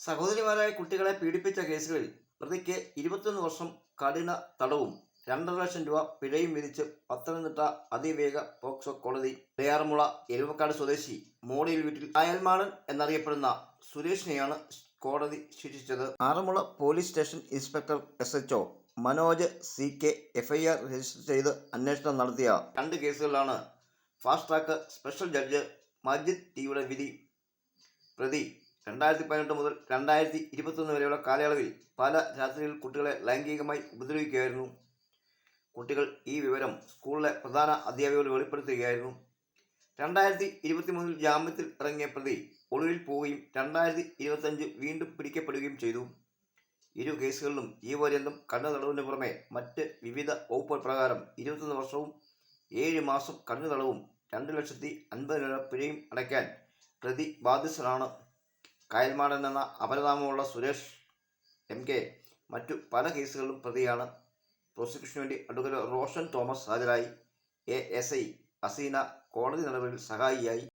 സഹോദരിമാരായ കുട്ടികളെ പീഡിപ്പിച്ച കേസുകളിൽ പ്രതിക്ക് 21 വർഷം കഠിന തടവും 2.5 ലക്ഷം രൂപ പിഴയും വിധിച്ച് പത്തനംതിട്ട അതിവേഗ പോക്സോ കോടതി ഇടയാറുമുള എരുവക്കാട് സ്വദേശി മോളിയിൽ വീട്ടിൽ അയൽമാടൻ എന്നറിയപ്പെടുന്ന സുരേഷിനെയാണ് കോടതി ശിക്ഷിച്ചത്. Aranmula police station inspector SHO Manoj CK FIR register ചെയ്ത് അന്വേഷണം നടത്തിയ 2 കേസുകളിലാണ് fast track special judge Majid ടിയുടെ വിധി. പ്രതി 2018 മുതൽ 2021 വരെയുള്ള കാലയളവിൽ പല രാത്രികളിൽ കുട്ടികളെ ലൈംഗികമായി ഉപദ്രവിക്കുകയായിരുന്നു. കുട്ടികൾ ഈ വിവരം സ്കൂളിലെ പ്രധാന അധ്യാപികയോട് വെളിപ്പെടുത്തുകയായിരുന്നു. 2023 ജാമ്യത്തിൽ ഇറങ്ങിയ പ്രതി ഒളിവിൽ പോവുകയും 2025 വീണ്ടും പിടിക്കപ്പെടുകയും ചെയ്തു. ഇരു കേസുകളിലും ജീവപര്യന്തം കഠിന തടവിന് പുറമെ മറ്റ് വിവിധ വകുപ്പുകൾ പ്രകാരം 21 വർഷവും 7 മാസം കഠിന തടവും 2,50,000 രൂപ പിഴയും അടയ്ക്കാൻ പ്രതി ബാധ്യസ്ഥനാണ്. കയൽമാടൻ എന്ന അപരനാമമുള്ള സുരേഷ് MK മറ്റു പല കേസുകളിലും പ്രതിയാണ്. പ്രോസിക്യൂഷനു വേണ്ടി അഡ്വക്കേറ്റ് റോഷൻ തോമസ് ഹാജരായി. ASI അസീന കോടതി നടപടിയിൽ സഹായിയായി.